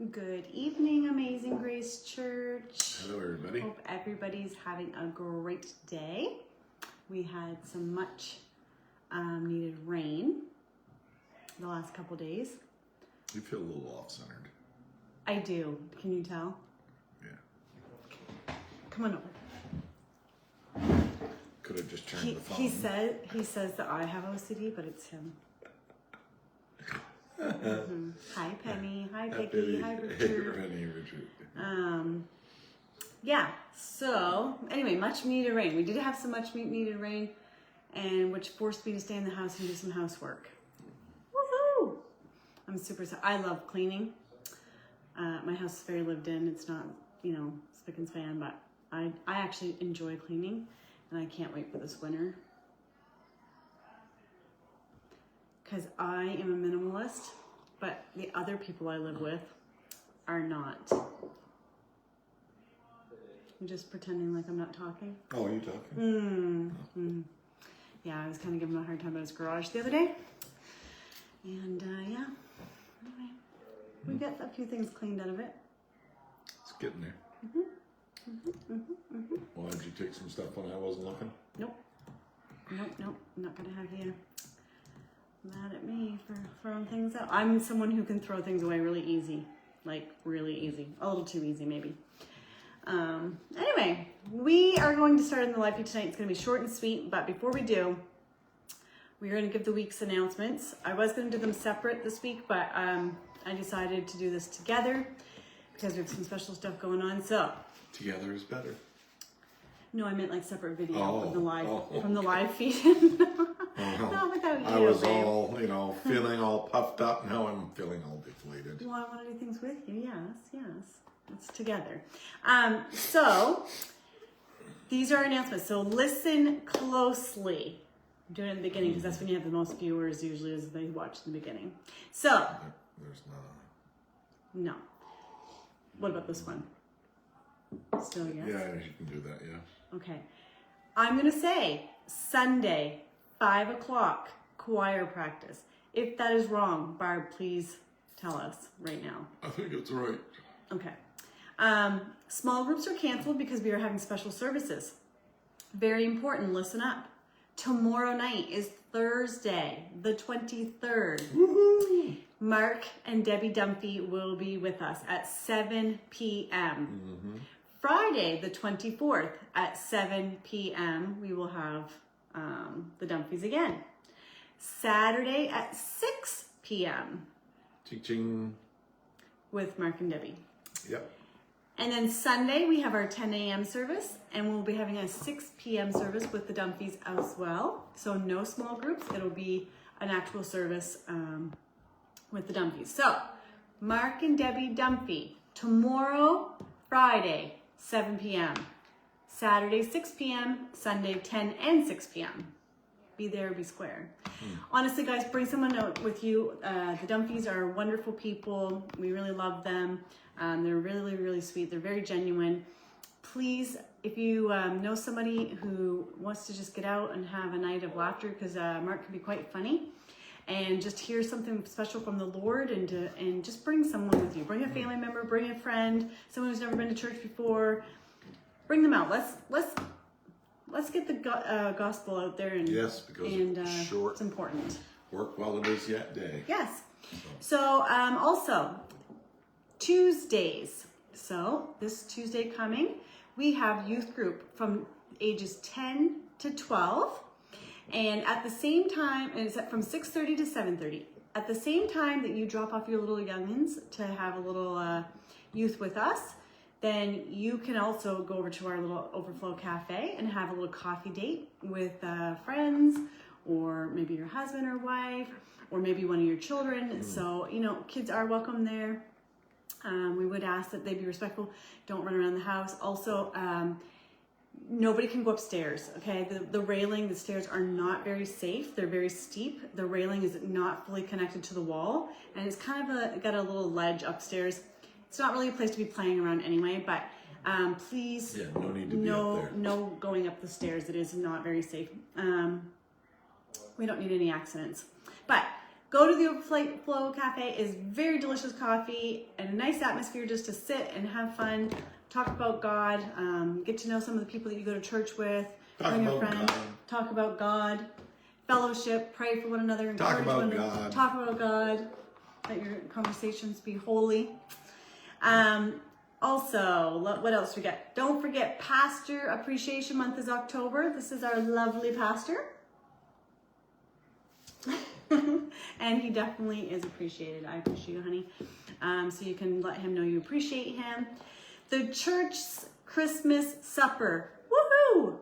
Good evening, Amazing Grace Church. Hello, everybody. Hope everybody's having a great day. We had some much needed rain the last couple days. You feel a little off-centered. I do. Can you tell? Yeah. Come on over. Could have just turned the phone. He says that I have OCD, but it's him. Mm-hmm. Hi, Penny. Hi, Peggy. Hi, Richard. Penny, Richard. Yeah. So anyway, much needed rain. We did have some much needed rain, and which forced me to stay in the house and do some housework. Woohoo! I'm super. I love cleaning. My house is very lived in. It's not, spick and span, but I actually enjoy cleaning, and I can't wait for this winter. Because I am a minimalist, but the other people I live with are not. I'm just pretending like I'm not talking. Oh, are you talking? Yeah, I was kind of giving him a hard time about his garage the other day. And yeah, anyway, we got a few things cleaned out of it. It's getting there. Well, did you take some stuff when I wasn't looking? Nope. I'm not going to have you mad at me for throwing things out. I'm someone who can throw things away really easy. Like, really easy. A little too easy, maybe. Anyway, we are going to start in the live feed tonight. It's going to be short and sweet, but before we do, we're going to give the week's announcements. I was going to do them separate this week, but I decided to do this together because we have some special stuff going on. So Together is better. no, I meant like separate video from the okay. live feed. Not without you. I was babe. all, feeling all puffed up. Now I'm feeling all deflated. Well, I want to do things with you. Yes. It's together. So these are our announcements. So listen closely. I'm doing it in the beginning because that's when you have the most viewers usually as they watch in the beginning. So There's no. What about this one? Still yes? Yeah, you can do that, yeah. Okay. I'm going to say Sunday, 5 o'clock, choir practice. If that is wrong, Barb, please tell us right now. I think it's right. Okay. Small groups are canceled because we are having special services. Very important, listen up. Tomorrow night is Thursday, the 23rd. Woohoo! Mark and Debbie Dunphy will be with us at 7 p.m. Friday, the 24th at 7 p.m. we will have the Dunphys again. Saturday at 6 p.m. Ching. with Mark and Debbie. Yep. And then Sunday, we have our 10 a.m. service, and we'll be having a 6 p.m. service with the Dunphys as well. So no small groups. It'll be an actual service with the Dunphys. So Mark and Debbie Dunphy, tomorrow, Friday, 7 p.m. Saturday, 6 p.m. Sunday, 10 and 6 p.m. Be there, be square. Honestly, guys, bring someone out with you. The Dunphys are wonderful people. We really love them. They're really, really sweet. They're very genuine. Please, if you know somebody who wants to just get out and have a night of laughter, because Mark can be quite funny, and just hear something special from the Lord, and just bring someone with you. Bring a family member, bring a friend, someone who's never been to church before. Bring them out. Let's get the gospel out there, and Yes, because it's short. It's important. Work while it is yet day. Yes. So also Tuesdays. So this Tuesday coming, we have youth group from ages 10 to 12, and at the same time, and it's from 6:30 to 7:30. At the same time that you drop off your little youngins to have a little youth with us, then you can also go over to our little Overflow Cafe and have a little coffee date with friends, or maybe your husband or wife, or maybe one of your children. So, kids are welcome there. We would ask that they be respectful. Don't run around the house. Also, nobody can go upstairs, okay? The railing, the stairs are not very safe. They're very steep. The railing is not fully connected to the wall, and it's kind of got a little ledge upstairs. It's not really a place to be playing around anyway, but please, Yeah, no need to be up there. no going up the stairs. It is not very safe. We don't need any accidents. But Go to the Overflow Cafe. It's very delicious coffee and a nice atmosphere just to sit and have fun, talk about God, get to know some of the people that you go to church with, Talk bring your about friends, God. talk about God, fellowship, pray for one another, Talk encourage about one another, God. talk about God, let your conversations be holy. Also, what else we got? Don't forget, Pastor Appreciation Month is October. This is our lovely pastor. And he definitely is appreciated. I appreciate you, honey. So you can let him know you appreciate him. The church's Christmas supper. Woohoo!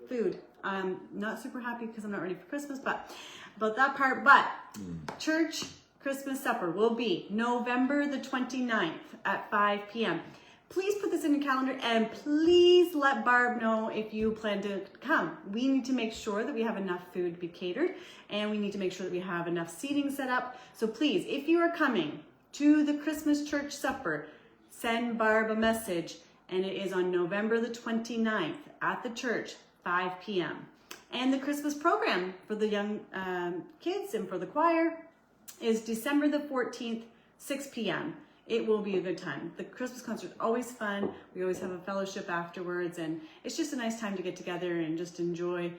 Food. I'm not super happy because I'm not ready for Christmas, but about that part. But church Christmas supper will be November the 29th at 5 p.m. Please put this in your calendar and please let Barb know if you plan to come. We need to make sure that we have enough food to be catered, and we need to make sure that we have enough seating set up. So please, if you are coming to the Christmas church supper, send Barb a message, and it is on November the 29th at the church, 5 p.m. And the Christmas program for the young kids and for the choir is December the 14th, 6 p.m. It will be a good time. The Christmas concert is always fun. We always have a fellowship afterwards, and it's just a nice time to get together and just enjoy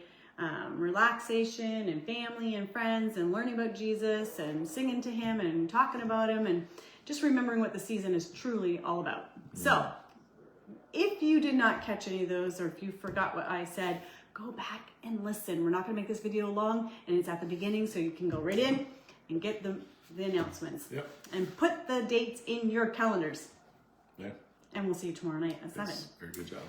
relaxation and family and friends and learning about Jesus and singing to him and talking about him and just remembering what the season is truly all about. So if you did not catch any of those, or if you forgot what I said, go back and listen. We're not going to make this video long, and it's at the beginning, so you can go right in and get the announcements. Yep. And put the dates in your calendars. Yeah. And we'll see you tomorrow night at 7. That's a very good job.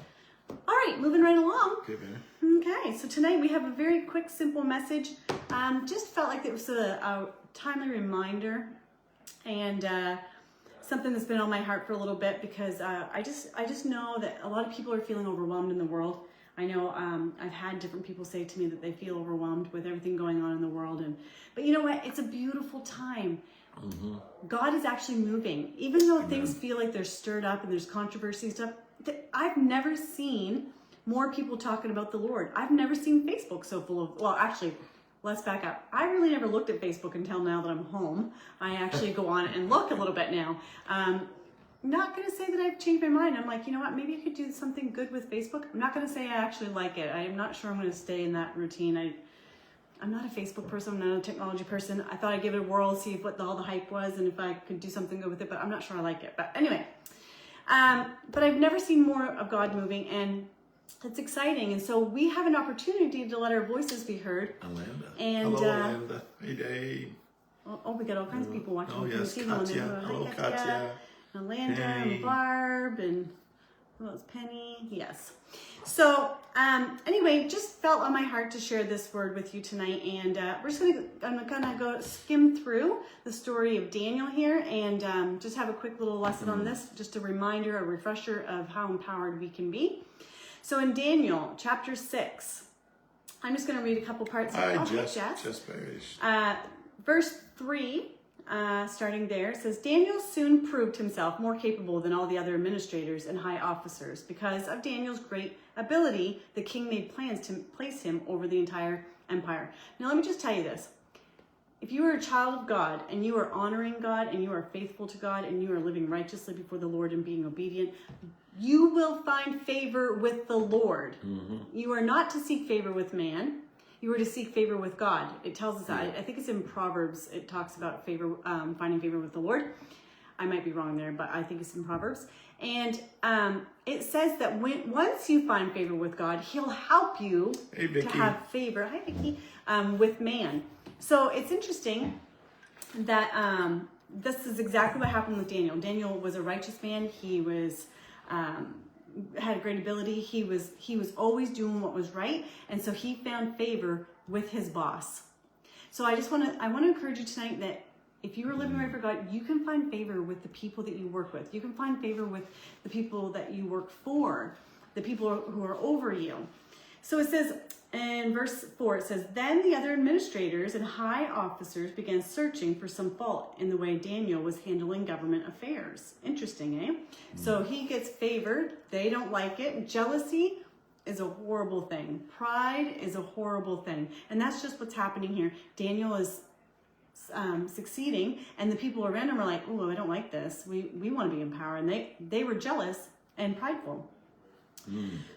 All right, moving right along. Okay, man. Okay, so tonight we have a very quick, simple message. Just felt like it was a timely reminder, and something that's been on my heart for a little bit, because I just know that a lot of people are feeling overwhelmed in the world. I know I've had different people say to me that they feel overwhelmed with everything going on in the world, but you know what? It's a beautiful time. Mm-hmm. God is actually moving, even though things feel like they're stirred up and there's controversy and stuff. I've never seen more people talking about the Lord. I've never seen Facebook so full of, well, actually, let's back up. I really never looked at Facebook until now that I'm home. I actually go on and look a little bit now. Not going to say that I've changed my mind. I'm like, you know what, maybe I could do something good with Facebook. I'm not going to say I actually like it. I am not sure I'm going to stay in that routine. I'm not a Facebook person. I'm not a technology person. I thought I'd give it a whirl, see what all the hype was, and if I could do something good with it, but I'm not sure I like it. But anyway, but I've never seen more of God moving, and it's exciting. And so we have an opportunity to let our voices be heard. Amanda. And, hello, Amanda. Hey, Dave. Oh, we got all kinds of people watching. Oh, yes, Hi, Katya. Hello, Katya. Alanda, Hey. and Barb, and who else? Penny. Yes. So anyway, just felt on my heart to share this word with you tonight, and I'm gonna go skim through the story of Daniel here, and just have a quick little lesson on this, just a reminder, a refresher of how empowered we can be. So in Daniel chapter 6, I'm just gonna read a couple parts. I Jess. just finished. Verse 3. Starting there, says, Daniel soon proved himself more capable than all the other administrators and high officers. Because of Daniel's great ability, the king made plans to place him over the entire empire. Now, let me just tell you this. If you are a child of God, and you are honoring God, and you are faithful to God, and you are living righteously before the Lord and being obedient, you will find favor with the Lord. Mm-hmm. You are not to seek favor with man. You were to seek favor with God. It tells us that. I think it's in Proverbs. It talks about favor, finding favor with the Lord. I might be wrong there, but I think it's in Proverbs. And it says that once you find favor with God, He'll help you to have favor. Hi, Vicky. With man. So it's interesting that this is exactly what happened with Daniel. Daniel was a righteous man. He was had great ability. He was always doing what was right, and so he found favor with his boss. So I want to encourage you tonight that if you are living right for God, you can find favor with the people that you work with. You can find favor with the people that you work for, the people who are over you. So it says in verse 4, it says, Then the other administrators and high officers began searching for some fault in the way Daniel was handling government affairs. Interesting, eh? So he gets favored. They don't like it. Jealousy is a horrible thing. Pride is a horrible thing. And that's just what's happening here. Daniel is succeeding, and the people around him are like, oh, I don't like this. We want to be in power. And they were jealous and prideful.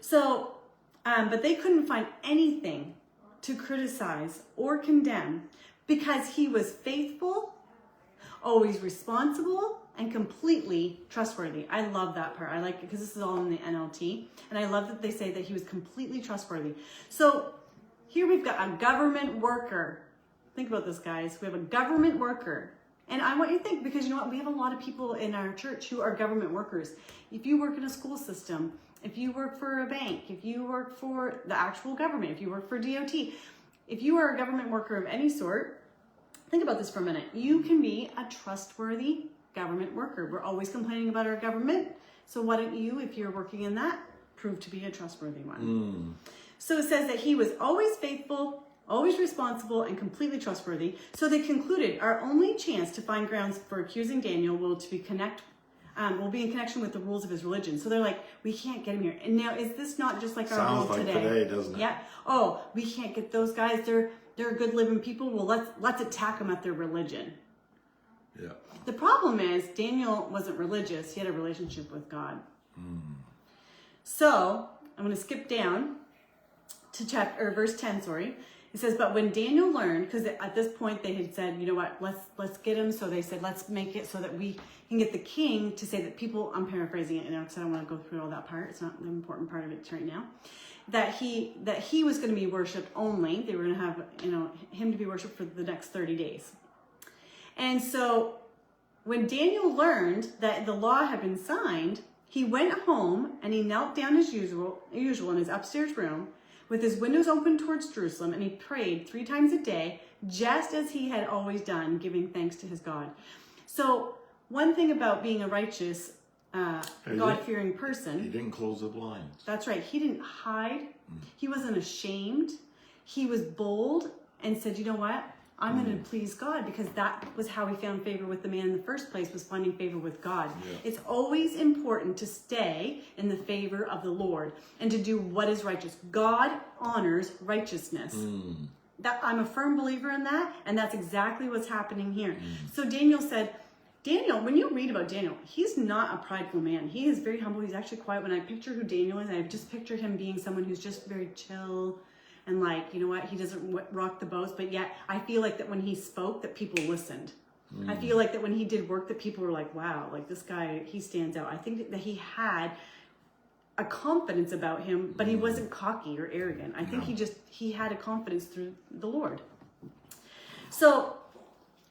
So, but they couldn't find anything to criticize or condemn because he was faithful, always responsible, and completely trustworthy. I love that part. I like it because this is all in the NLT. And I love that they say that he was completely trustworthy. So here we've got a government worker. Think about this, guys. We have a government worker. And I want you to think, because you know what? We have a lot of people in our church who are government workers. If you work in a school system, if you work for a bank, if you work for the actual government, if you work for DOT, if you are a government worker of any sort, think about this for a minute. You can be a trustworthy government worker. We're always complaining about our government. So why don't you, if you're working in that, prove to be a trustworthy one? So it says that he was always faithful, always responsible, and completely trustworthy. So they concluded our only chance to find grounds for accusing Daniel will be in connection with the rules of his religion. So they're like, we can't get him here. And now, is this not just like our Sounds rule like today? today, doesn't it? Yeah. Oh, we can't get those guys. They're good living people. Well, let's attack them at their religion. Yeah. The problem is Daniel wasn't religious. He had a relationship with God. So I'm going to skip down to verse 10. Sorry. It says, but when Daniel learned, because at this point they had said, you know what, let's get him. So they said, let's make it so that we can get the king to say that people, I'm paraphrasing it now because I don't want to go through all that part. It's not the important part of it right now. That he was going to be worshipped only. They were going to have, him to be worshipped for the next 30 days. And so when Daniel learned that the law had been signed, he went home and he knelt down as usual in his upstairs room with his windows open towards Jerusalem, and he prayed 3 times a day, just as he had always done, giving thanks to his God. So one thing about being a righteous, God-fearing person. He didn't close the blinds. That's right. He didn't hide. He wasn't ashamed. He was bold and said, you know what? I'm going to please God, because that was how he found favor with the man in the first place, was finding favor with God. Yeah. It's always important to stay in the favor of the Lord and to do what is righteous. God honors righteousness. That I'm a firm believer in that, and that's exactly what's happening here. So Daniel said, when you read about Daniel, he's not a prideful man. He is very humble. He's actually quiet. When I picture who Daniel is, I just pictured him being someone who's just very chill. And like, you know what, he doesn't rock the boat, but yet I feel like that when he spoke, that people listened. I feel like that when he did work, that people were like, wow, like this guy, he stands out. I think that he had a confidence about him, but he wasn't cocky or arrogant. I think he had a confidence through the Lord. So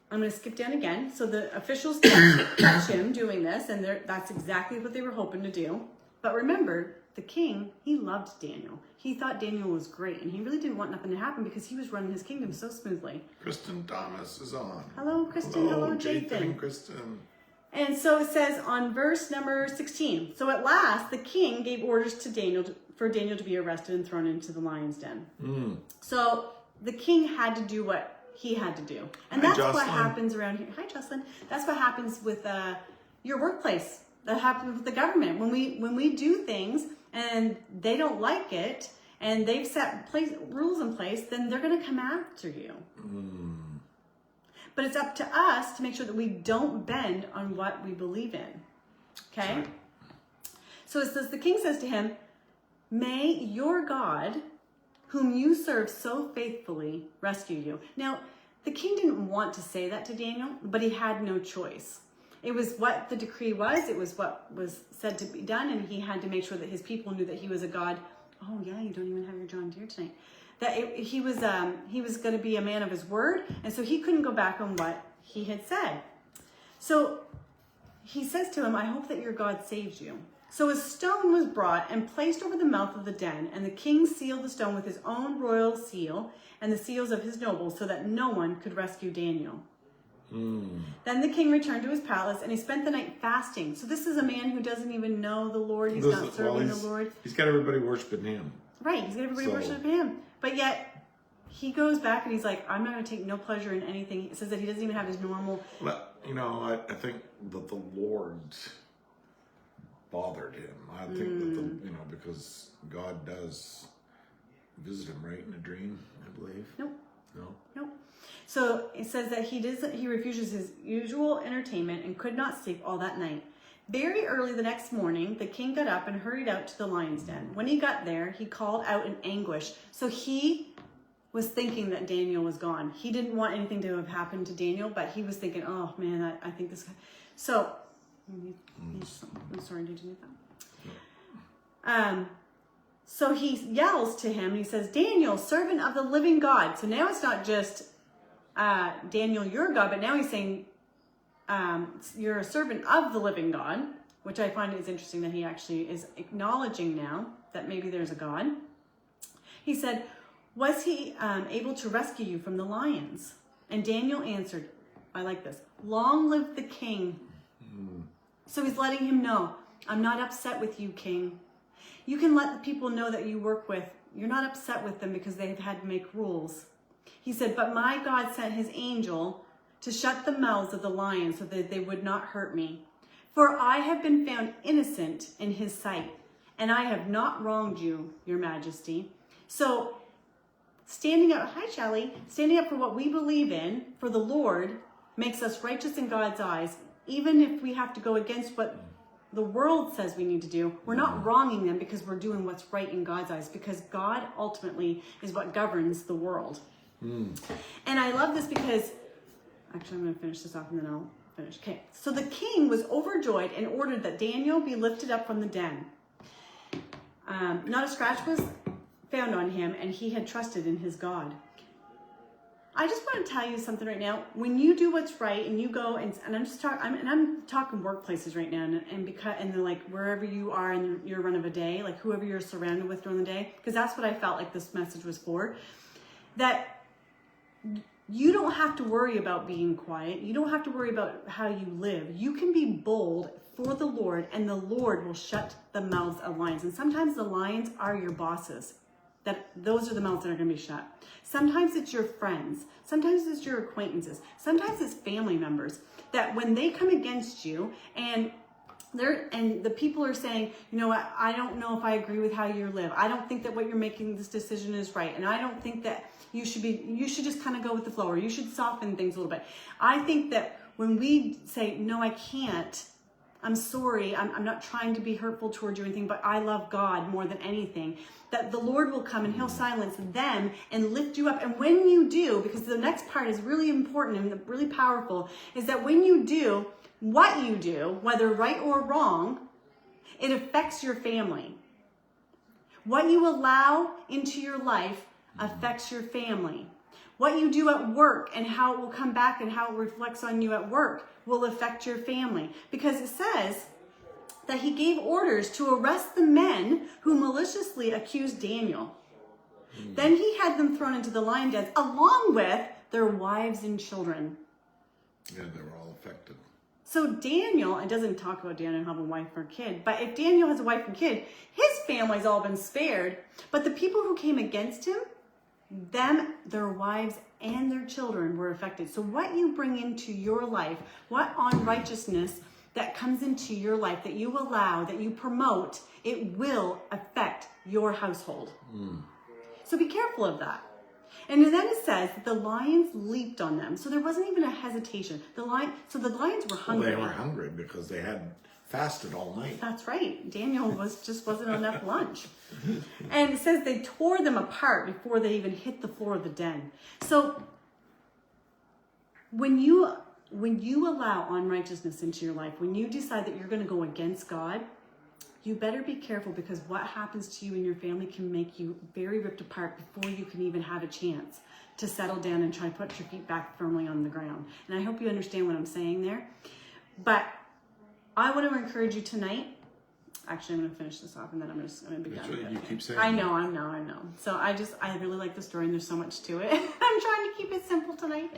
I'm going to skip down again. So the officials catch him doing this, and that's exactly what they were hoping to do. But remember, the king, he loved Daniel. He thought Daniel was great, and he really didn't want nothing to happen because he was running his kingdom so smoothly. Kristen Thomas is on. Hello, Kristen. Hello, Jathan. and Kristen. And so it says on verse number 16, so at last the king gave orders to Daniel for Daniel to be arrested and thrown into the lion's den. So the king had to do what he had to do. And that's what happens around here. Hi, Jocelyn. That's what happens with your workplace. That happens with the government. When we do things and they don't like it, and they've set rules in place, then they're going to come after you. But it's up to us to make sure that we don't bend on what we believe in. Okay? Right. So it says, the king says to him, may your God, whom you serve so faithfully, rescue you. Now, the king didn't want to say that to Daniel, but he had no choice. It was what the decree was. It was what was said to be done, and he had to make sure that his people knew that he was a God. Oh yeah, you don't even have your John Deere tonight. That he was going to be a man of his word, and so he couldn't go back on what he had said. So he says to him, I hope that your God saves you. So a stone was brought and placed over the mouth of the den, and the king sealed the stone with his own royal seal and the seals of his nobles, so that no one could rescue Daniel. Then the king returned to his palace, and he spent the night fasting. So this is a man who doesn't even know the Lord. He's not serving the Lord. He's got everybody worshiping him. Right, he's got everybody worshiping him. But yet, he goes back and he's like, I'm not going to take no pleasure in anything. It says that he doesn't even have his normal... Well, I think that the Lord bothered him. I think that, because God does visit him, right, in a dream, I believe. Nope. No. Nope. So it says that he refuses his usual entertainment and could not sleep all that night. Very early the next morning, the king got up and hurried out to the lion's den. When he got there, he called out in anguish. So he was thinking that Daniel was gone. He didn't want anything to have happened to Daniel, but he was thinking, oh man, I think this guy. So, I'm sorry, did you need that? So he yells to him, and he says, Daniel, servant of the living God. So now it's not just Daniel, your God, but now he's saying, you're a servant of the living God, which I find is interesting that he actually is acknowledging now that maybe there's a God. He said, was he able to rescue you from the lions? And Daniel answered, I like this, long live the king. So he's letting him know, I'm not upset with you, king. You can let the people know that you work with, you're not upset with them because they've had to make rules. He said, but my God sent his angel to shut the mouths of the lions so that they would not hurt me. For I have been found innocent in his sight, and I have not wronged you, your majesty. So standing up, hi Shelley, standing up for what we believe in, for the Lord, makes us righteous in God's eyes, even if we have to go against what the world says we need to do. We're not wronging them because we're doing what's right in God's eyes, because God ultimately is what governs the world. And I love this because, actually I'm going to finish this off and then I'll finish. Okay, so the king was overjoyed and ordered that Daniel be lifted up from the den. Not a scratch was found on him, and he had trusted in his God. I just want to tell you something right now. When you do what's right and you go and I'm talking workplaces right now, and like wherever you are in your run of a day, like whoever you're surrounded with during the day, because that's what I felt like this message was for. That you don't have to worry about being quiet. You don't have to worry about how you live. You can be bold for the Lord, and the Lord will shut the mouths of lions. And sometimes the lions are your bosses. Those are the mouths that are going to be shut. Sometimes it's your friends. Sometimes it's your acquaintances. Sometimes it's family members that when they come against you and the people are saying, you know what, I don't know if I agree with how you live. I don't think that what you're making this decision is right. And I don't think that you should just kind of go with the flow, or you should soften things a little bit. I think that when we say, no, I can't, I'm sorry, I'm not trying to be hurtful towards you or anything, but I love God more than anything, that the Lord will come and he'll silence them and lift you up. And when you do, because the next part is really important and really powerful, is that when you do what you do, whether right or wrong, it affects your family. What you allow into your life affects your family. What you do at work and how it will come back and how it reflects on you at work will affect your family. Because it says that he gave orders to arrest the men who maliciously accused Daniel. Then he had them thrown into the lion dens along with their wives and children. Yeah, they were all affected. So Daniel, it doesn't talk about Daniel having a wife or a kid, but if Daniel has a wife and kid, his family's all been spared. But the people who came against him, their wives and their children were affected. So what you bring into your life, what unrighteousness that comes into your life, that you allow, that you promote, it will affect your household. So be careful of that. And then it says that the lions leaped on them. So there wasn't even a hesitation. The lions were hungry. Well, they were hungry because they had fasted all night. That's right. Daniel wasn't enough lunch. And it says they tore them apart before they even hit the floor of the den. So when you allow unrighteousness into your life, when you decide that you're going to go against God, you better be careful, because what happens to you and your family can make you very ripped apart before you can even have a chance to settle down and try to put your feet back firmly on the ground. And I hope you understand what I'm saying there. But I want to encourage you tonight. Actually, I'm going to finish this off and then I'm going to be That's done. what you keep saying. I know. So I really like the story and there's so much to it. I'm trying to keep it simple tonight.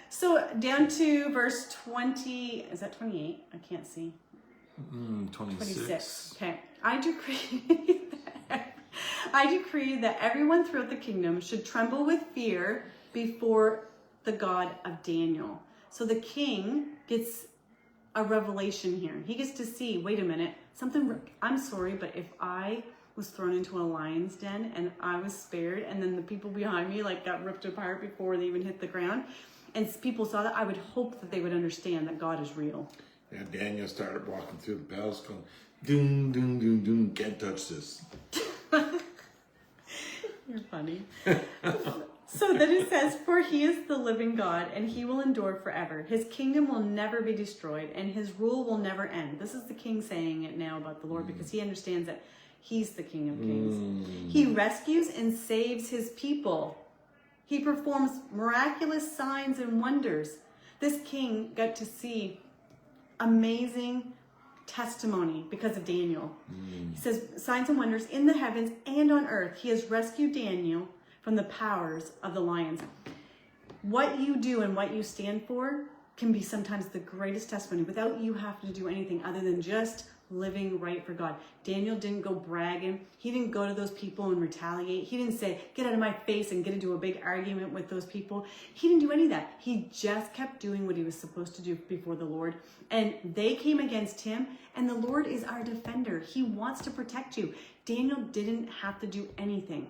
So down to verse 20, is that 28? I can't see. 26. Okay. I decree that everyone throughout the kingdom should tremble with fear before the God of Daniel. So the king gets a revelation here. He gets to see, wait a minute, I'm sorry, but if I was thrown into a lion's den, and I was spared. And then the people behind me like got ripped apart before they even hit the ground. And people saw that. I would hope that they would understand that God is real. Yeah, Daniel started walking through the palace going, doom, doom, doom, doom, can't touch this. You're funny. So then it says, for he is the living God, and he will endure forever. His kingdom will never be destroyed, and his rule will never end. This is the king saying it now about the Lord, because he understands that he's the King of Kings. He rescues and saves his people. He performs miraculous signs and wonders. This king got to see amazing testimony because of Daniel. He says, signs and wonders in the heavens and on earth. He has rescued Daniel from the powers of the lions. What you do and what you stand for can be sometimes the greatest testimony without you having to do anything other than just living right for God. Daniel didn't go bragging. He didn't go to those people and retaliate. He didn't say, get out of my face and get into a big argument with those people. He didn't do any of that. He just kept doing what he was supposed to do before the Lord. And they came against him, and the Lord is our defender. He wants to protect you. Daniel didn't have to do anything.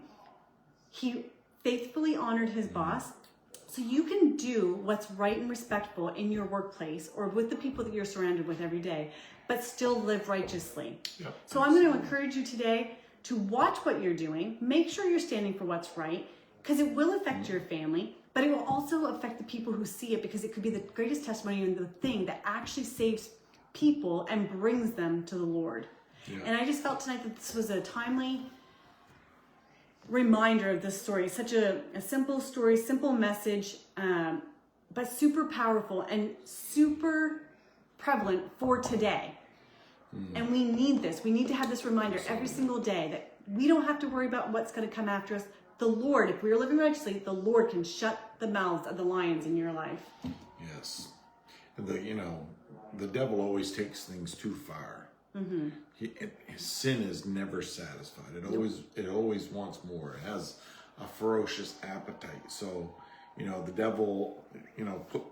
He faithfully honored his boss. So you can do what's right and respectful in your workplace or with the people that you're surrounded with every day, but still live righteously. Yep. So I'm going to encourage you today to watch what you're doing. Make sure you're standing for what's right, because it will affect your family, but it will also affect the people who see it, because it could be the greatest testimony and the thing that actually saves people and brings them to the Lord. Yeah. And I just felt tonight that this was a timely reminder of this story. Such a simple story, simple message, but super powerful and super prevalent for today. And we need this. We need to have this reminder every single day that we don't have to worry about what's going to come after us. The Lord, if we're living righteously, the Lord can shut the mouths of the lions in your life. Yes. And the devil always takes things too far. Sin is never satisfied. It always wants more. It has a ferocious appetite. So, the devil,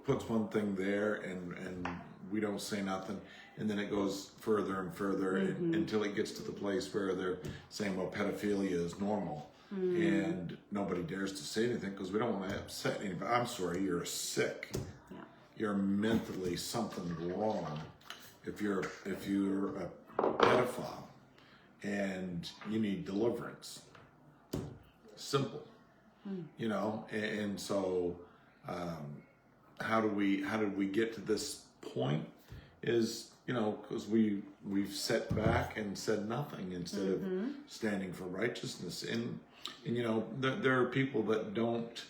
puts one thing there, and we don't say nothing, and then it goes further and further until it gets to the place where they're saying, well, pedophilia is normal, and nobody dares to say anything because we don't want to upset anybody. I'm sorry, you're sick. Yeah. You're mentally something wrong. If you're a pedophile and you need deliverance, simple, and so how did we get to this point is because we've set back and said nothing instead of standing for righteousness, and there are people that don't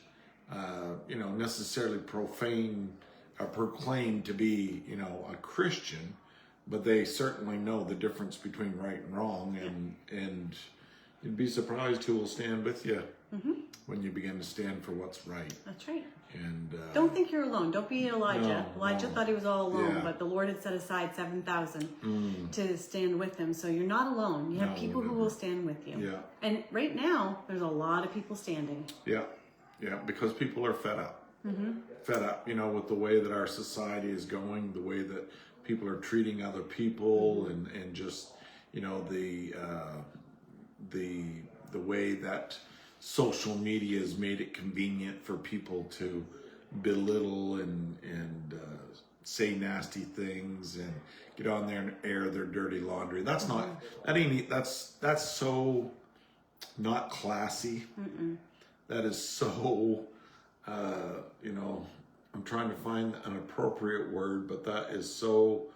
necessarily profane or proclaim to be a Christian, but they certainly know the difference between right and wrong, and you'd be surprised who will stand with you when you begin to stand for what's right. That's right. And don't think you're alone. Don't be Elijah. No, Elijah thought he was all alone, Yeah. but the Lord had set aside 7,000 to stand with him. So you're not alone. You have No, people who never. will stand with you. Yeah. And right now, there's a lot of people standing. Yeah, because people are fed up. Fed up, with the way that our society is going, the way that people are treating other people, and just, the way that social media has made it convenient for people to belittle and say nasty things and get on there and air their dirty laundry. That's that's so not classy. That is so, I'm trying to find an appropriate word, but that is so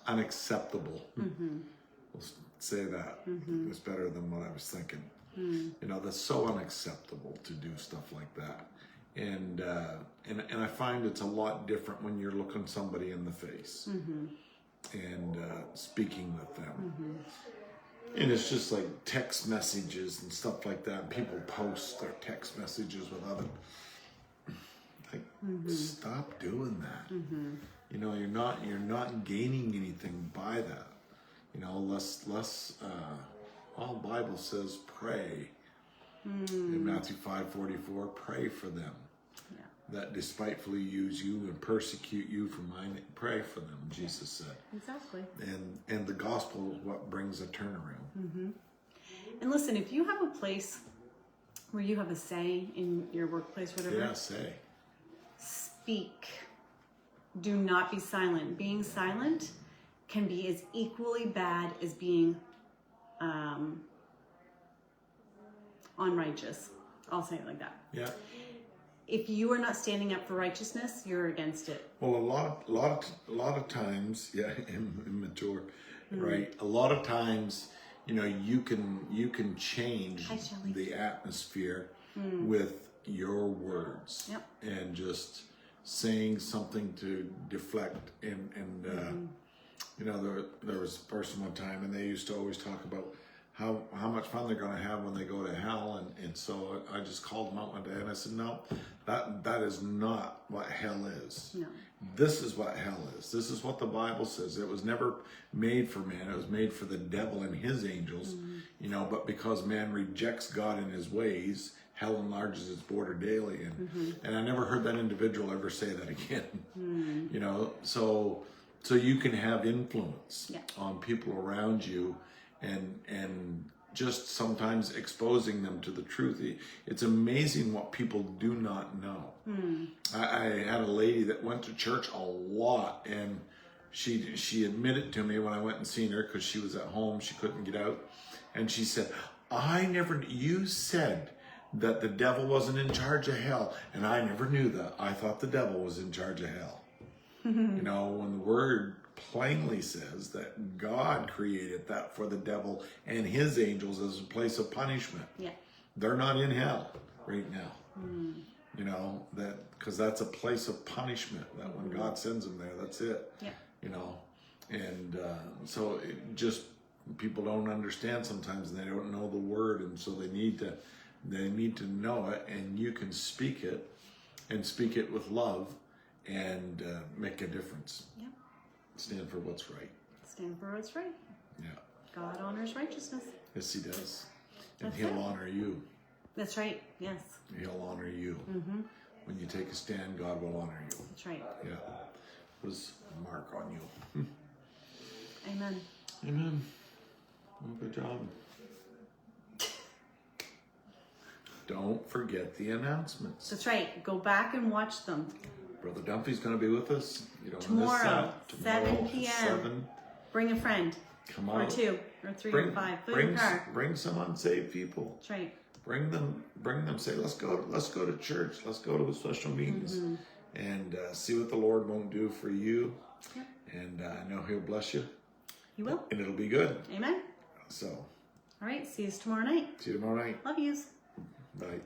unacceptable. We'll say that. It's better than what I was thinking. That's so unacceptable to do stuff like that. And I find it's a lot different when you're looking somebody in the face and speaking with them. And it's just like text messages and stuff like that. And people post their text messages with other. Stop doing that. You're not gaining anything by that. All the Bible says pray. In Matthew 5:44, pray for them. that despitefully use you and persecute you for my name. Pray for them, Jesus said. Exactly. And the gospel is what brings a turnaround. And listen, if you have a place where you have a say in your workplace, whatever, Yeah, say. speak. Do not be silent. Being silent can be as equally bad as being unrighteous. I'll say it like that. Yeah. If you are not standing up for righteousness, you're against it. Well, a lot of times, yeah, immature, right? A lot of times, you can change Hi, Shelley. the atmosphere with your words. Yep. And just saying something to deflect. And there was a person one time, and they used to always talk about how much fun they're going to have when they go to hell, and so I just called them out one day and I said, no, that is not what hell is. No. This is what hell is. This is what the Bible says. It was never made for man. It was made for the devil and his angels, but because man rejects God and his ways, hell enlarges its border daily. And I never heard that individual ever say that again. So you can have influence on people around you, and just sometimes exposing them to the truth. It's amazing what people do not know. I had a lady that went to church a lot, and she admitted to me when I went and seen her, because she was at home, she couldn't get out, and she said, you said that the devil wasn't in charge of hell, and I never knew that. I thought the devil was in charge of hell. When the word plainly says that God created that for the devil and his angels as a place of punishment. Yeah. They're not in hell right now. Because that's a place of punishment, that when God sends them there, that's it. Yeah. And so people don't understand sometimes, and they don't know the word, and so they need to know it, and you can speak it, and speak it with love, and make a difference. Yeah. Stand for what's right. Stand for what's right. Yeah. God honors righteousness. Yes, he does. And That's he'll it. honor you. That's right. Yes. He'll honor you. When you take a stand, God will honor you. That's right. Yeah. Was a mark on you. Amen. Amen. Well, good job. Don't forget the announcements. That's right. Go back and watch them. Brother Dumpy's going to be with us. Tomorrow, 7 p.m. 7. Bring a friend. Come on. Or 2, or 3, or 5. Put in your car. Bring some unsaved people. That's right. Bring them. Say, let's go to church. Let's go to special meetings, and see what the Lord won't do for you. Yep. And I know He'll bless you. He will. And it'll be good. Amen. So. All right. See you tomorrow night. See you tomorrow night. Love yous. Bye.